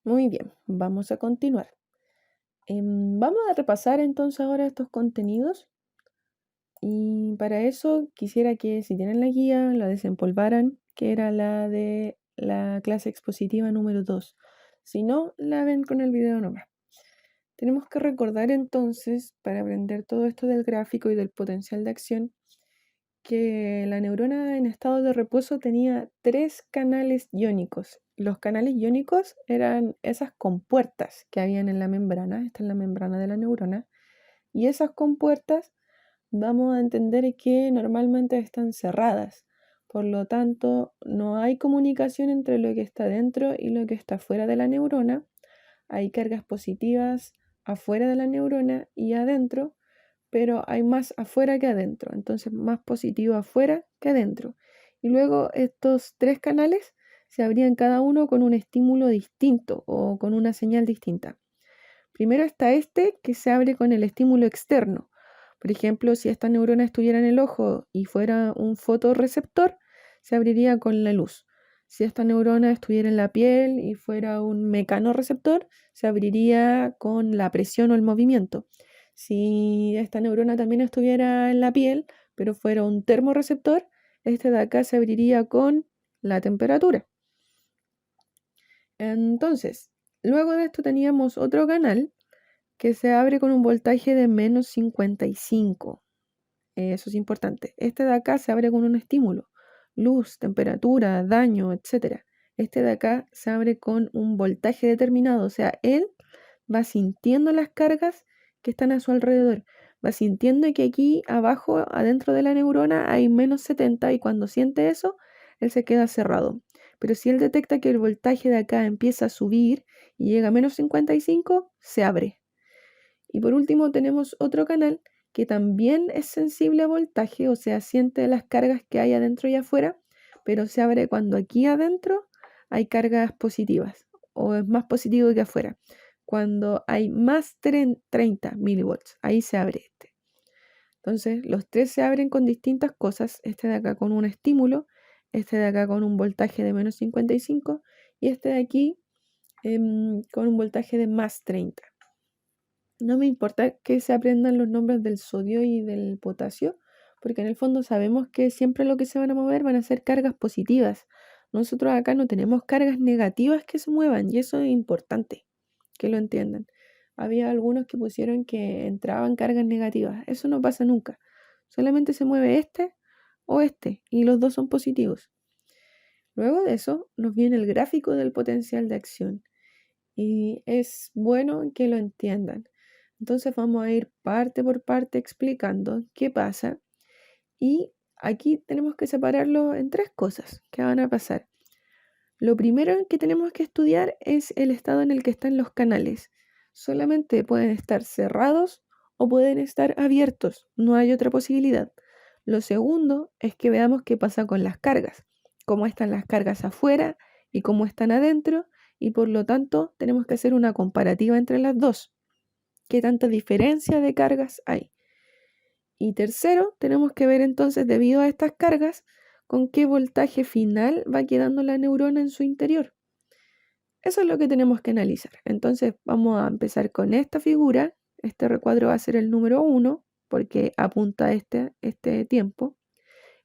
Muy bien, vamos a continuar. Vamos a repasar entonces ahora estos contenidos y para eso quisiera que si tienen la guía la desempolvaran, que era la de la clase expositiva número 2. Si no, la ven con el video nomás. Tenemos que recordar entonces, para aprender todo esto del gráfico y del potencial de acción, que la neurona en estado de reposo tenía 3 canales iónicos. Los canales iónicos eran esas compuertas que habían en la membrana, esta es la membrana de la neurona, y esas compuertas vamos a entender que normalmente están cerradas. Por lo tanto, no hay comunicación entre lo que está dentro y lo que está fuera de la neurona. Hay cargas positivas afuera de la neurona y adentro, pero hay más afuera que adentro, entonces más positivo afuera que adentro. Y luego estos 3 canales se abrían cada uno con un estímulo distinto o con una señal distinta. Primero está este que se abre con el estímulo externo. Por ejemplo, si esta neurona estuviera en el ojo y fuera un fotorreceptor, se abriría con la luz. Si esta neurona estuviera en la piel y fuera un mecanorreceptor, se abriría con la presión o el movimiento. Si esta neurona también estuviera en la piel, pero fuera un termorreceptor, este de acá se abriría con la temperatura. Entonces, luego de esto teníamos otro canal que se abre con un voltaje de menos 55. Eso es importante. Este de acá se abre con un estímulo, luz, temperatura, daño, etc. Este de acá se abre con un voltaje determinado, o sea, él va sintiendo las cargas que están a su alrededor. Va sintiendo que aquí abajo, adentro de la neurona, hay menos 70 y cuando siente eso, él se queda cerrado. Pero si él detecta que el voltaje de acá empieza a subir y llega a menos 55, se abre. Y por último tenemos otro canal que también es sensible a voltaje, o sea, siente las cargas que hay adentro y afuera, pero se abre cuando aquí adentro hay cargas positivas o es más positivo que afuera. Cuando hay más 30 milivolts, ahí se abre este. Entonces, los 3 se abren con distintas cosas, este de acá con un estímulo, este de acá con un voltaje de menos 55 y este de aquí con un voltaje de más 30. No me importa que se aprendan los nombres del sodio y del potasio, porque en el fondo sabemos que siempre lo que se van a mover van a ser cargas positivas. Nosotros acá no tenemos cargas negativas que se muevan y eso es importante que lo entiendan. Había algunos que pusieron que entraban cargas negativas. Eso no pasa nunca. Solamente se mueve este o este y los dos son positivos. Luego de eso nos viene el gráfico del potencial de acción y es bueno que lo entiendan. Entonces vamos a ir parte por parte explicando qué pasa y aquí tenemos que separarlo en 3 cosas que van a pasar. Lo primero que tenemos que estudiar es el estado en el que están los canales. Solamente pueden estar cerrados o pueden estar abiertos, no hay otra posibilidad. Lo segundo es que veamos qué pasa con las cargas, cómo están las cargas afuera y cómo están adentro, y por lo tanto tenemos que hacer una comparativa entre las dos. ¿Qué tanta diferencia de cargas hay? Y tercero, tenemos que ver entonces, debido a estas cargas, con qué voltaje final va quedando la neurona en su interior. Eso es lo que tenemos que analizar. Entonces vamos a empezar con esta figura. Este recuadro va a ser el número 1 porque apunta a este tiempo.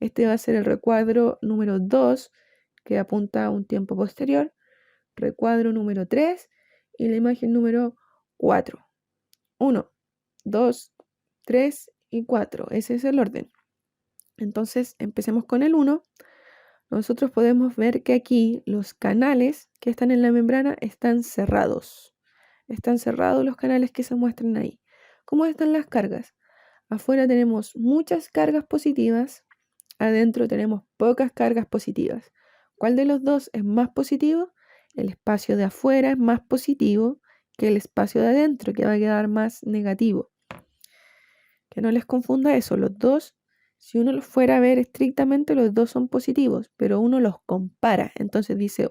Este va a ser el recuadro número 2 que apunta a un tiempo posterior. Recuadro número 3 y la imagen número 4. 1, 2, 3 y 4. Ese es el orden. Entonces empecemos con el 1. Nosotros podemos ver que aquí los canales que están en la membrana están cerrados. Están cerrados los canales que se muestran ahí. ¿Cómo están las cargas? Afuera tenemos muchas cargas positivas, adentro tenemos pocas cargas positivas. ¿Cuál de los dos es más positivo? El espacio de afuera es más positivo que el espacio de adentro, que va a quedar más negativo. Que no les confunda eso, los dos, si uno los fuera a ver estrictamente, los dos son positivos, pero uno los compara. Entonces dice,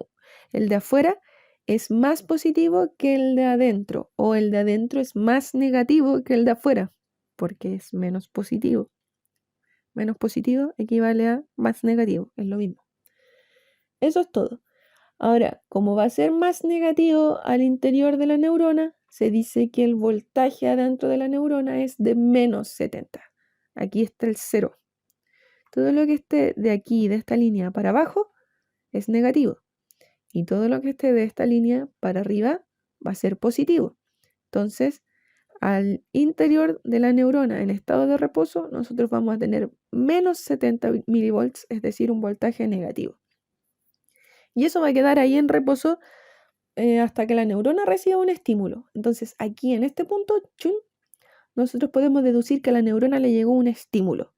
el de afuera es más positivo que el de adentro, o el de adentro es más negativo que el de afuera, porque es menos positivo. Menos positivo equivale a más negativo, es lo mismo. Eso es todo. Ahora, como va a ser más negativo al interior de la neurona, se dice que el voltaje adentro de la neurona es de menos 70. Aquí está el 0. Todo lo que esté de aquí, de esta línea para abajo, es negativo. Y todo lo que esté de esta línea para arriba va a ser positivo. Entonces, al interior de la neurona en estado de reposo, nosotros vamos a tener menos 70 milivolts, es decir, un voltaje negativo. Y eso va a quedar ahí en reposo hasta que la neurona reciba un estímulo. Entonces, aquí en este punto, ¡chun!, nosotros podemos deducir que a la neurona le llegó un estímulo.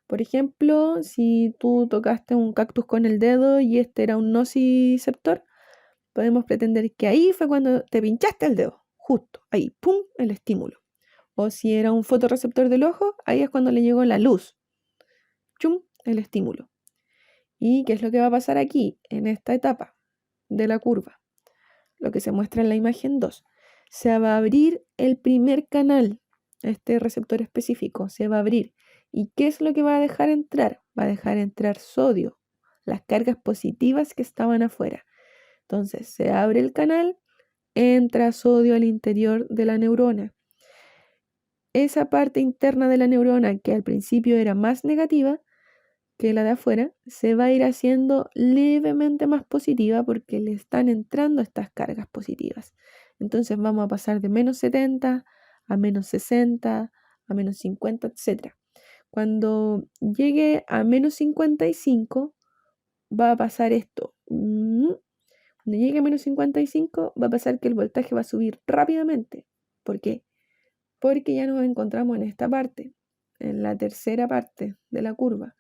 Por ejemplo, si tú tocaste un cactus con el dedo y este era un nociceptor, podemos pretender que ahí fue cuando te pinchaste el dedo, justo ahí, ¡pum!, el estímulo. O si era un fotorreceptor del ojo, ahí es cuando le llegó la luz, ¡chum!, el estímulo. ¿Y qué es lo que va a pasar aquí, en esta etapa de la curva? Lo que se muestra en la imagen 2. Se va a abrir el primer canal, este receptor específico, se va a abrir. ¿Y qué es lo que va a dejar entrar? Va a dejar entrar sodio, las cargas positivas que estaban afuera. Entonces se abre el canal, entra sodio al interior de la neurona. Esa parte interna de la neurona, que al principio era más negativa que la de afuera, se va a ir haciendo levemente más positiva porque le están entrando estas cargas positivas. Entonces vamos a pasar de menos 70 a menos 60, a menos 50, etc. Cuando llegue a menos 55, va a pasar esto. Cuando llegue a menos 55, va a pasar que el voltaje va a subir rápidamente. ¿Por qué? Porque ya nos encontramos en esta parte, en la tercera parte de la curva,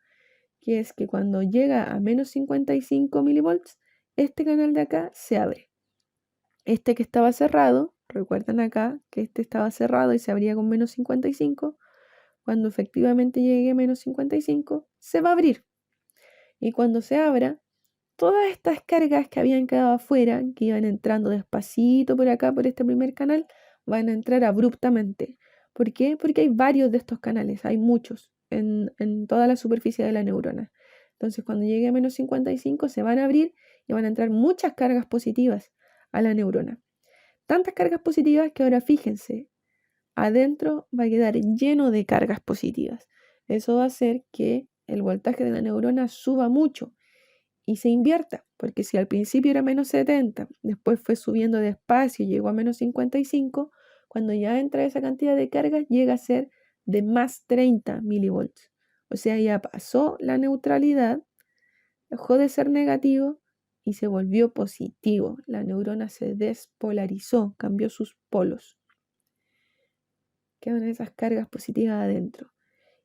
que es que cuando llega a menos 55 milivolts, este canal de acá se abre. Este que estaba cerrado, recuerdan acá que este estaba cerrado y se abría con menos 55, cuando efectivamente llegue a menos 55, se va a abrir. Y cuando se abra, todas estas cargas que habían quedado afuera, que iban entrando despacito por acá, por este primer canal, van a entrar abruptamente. ¿Por qué? Porque hay varios de estos canales, hay muchos en toda la superficie de la neurona. Entonces, cuando llegue a menos 55, se van a abrir y van a entrar muchas cargas positivas a la neurona. Tantas cargas positivas que ahora fíjense, adentro va a quedar lleno de cargas positivas. Eso va a hacer que el voltaje de la neurona suba mucho y se invierta, porque si al principio era menos 70, después fue subiendo despacio y llegó a menos 55, cuando ya entra esa cantidad de cargas llega a ser de más 30 milivolts. O sea, ya pasó la neutralidad, dejó de ser negativo y se volvió positivo. La neurona se despolarizó, cambió sus polos. Quedan esas cargas positivas adentro.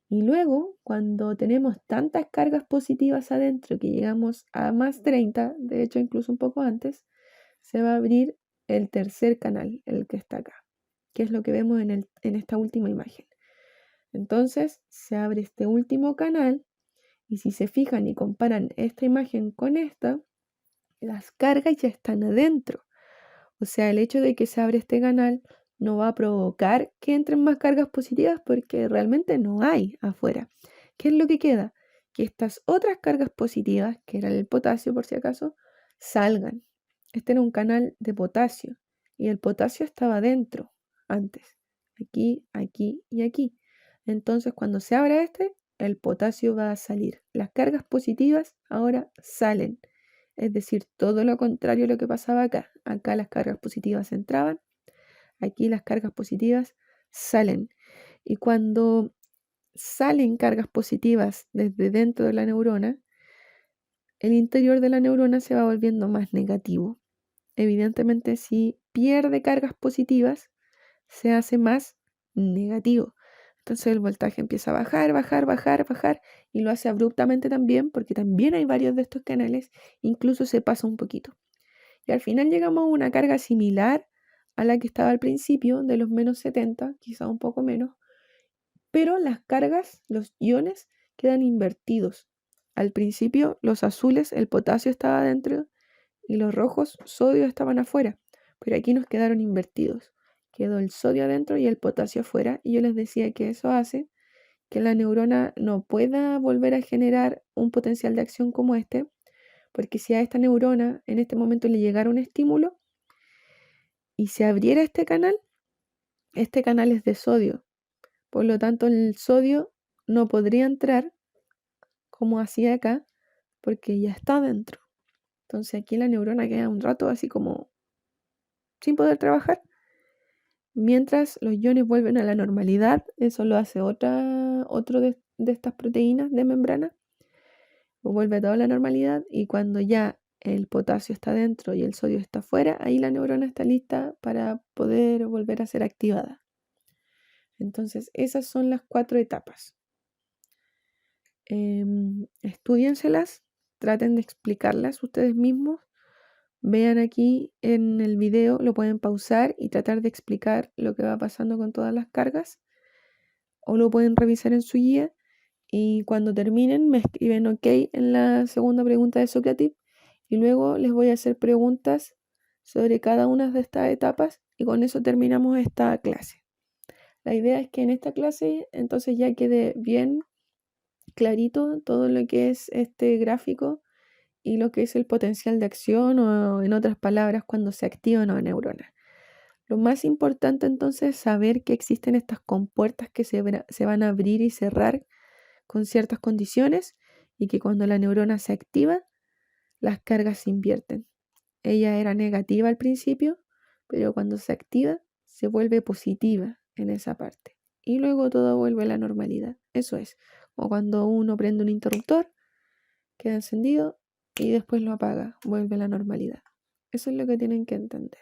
Y luego, cuando tenemos tantas cargas positivas adentro que llegamos a más 30, de hecho incluso un poco antes, se va a abrir el tercer canal, el que está acá, que es lo que vemos en esta última imagen. Entonces se abre este último canal y si se fijan y comparan esta imagen con esta, las cargas ya están adentro. O sea, el hecho de que se abre este canal no va a provocar que entren más cargas positivas porque realmente no hay afuera. ¿Qué es lo que queda? Que estas otras cargas positivas, que era el potasio por si acaso, salgan. Este era un canal de potasio y el potasio estaba dentro antes, aquí, aquí y aquí. Entonces, cuando se abra este, el potasio va a salir. Las cargas positivas ahora salen. Es decir, todo lo contrario a lo que pasaba acá. Acá las cargas positivas entraban, aquí las cargas positivas salen. Y cuando salen cargas positivas desde dentro de la neurona, el interior de la neurona se va volviendo más negativo. Evidentemente, si pierde cargas positivas, se hace más negativo. Entonces el voltaje empieza a bajar, bajar, bajar, bajar y lo hace abruptamente también porque también hay varios de estos canales, incluso se pasa un poquito. Y al final llegamos a una carga similar a la que estaba al principio de los menos 70, quizá un poco menos, pero las cargas, los iones, quedan invertidos. Al principio los azules, el potasio estaba dentro y los rojos, sodio, estaban afuera, pero aquí nos quedaron invertidos. Quedó el sodio adentro y el potasio afuera, y yo les decía que eso hace que la neurona no pueda volver a generar un potencial de acción como este, Porque si a esta neurona en este momento le llegara un estímulo y se abriera este canal es de sodio. Por lo tanto, el sodio no podría entrar como hacía acá, porque ya está dentro. Entonces aquí la neurona queda un rato así como sin poder trabajar. Mientras los iones vuelven a la normalidad, eso lo hace otro de estas proteínas de membrana, vuelve a toda la normalidad, y cuando ya el potasio está dentro y el sodio está fuera, ahí la neurona está lista para poder volver a ser activada. Entonces esas son las 4 etapas. Estúdienselas, traten de explicarlas ustedes mismos. Vean aquí en el video, lo pueden pausar y tratar de explicar lo que va pasando con todas las cargas, o lo pueden revisar en su guía, y cuando terminen me escriben OK en la segunda pregunta de Socrative, y luego les voy a hacer preguntas sobre cada una de estas etapas, y con eso terminamos esta clase. La idea es que en esta clase entonces ya quede bien clarito todo lo que es este gráfico y lo que es el potencial de acción, o en otras palabras, cuando se activa una neurona. Lo más importante entonces es saber que existen estas compuertas que se van a abrir y cerrar con ciertas condiciones, y que cuando la neurona se activa, las cargas se invierten. Ella era negativa al principio, pero cuando se activa, se vuelve positiva en esa parte. Y luego todo vuelve a la normalidad. Eso es, como cuando uno prende un interruptor, queda encendido y después lo apaga, vuelve a la normalidad. Eso es lo que tienen que entender.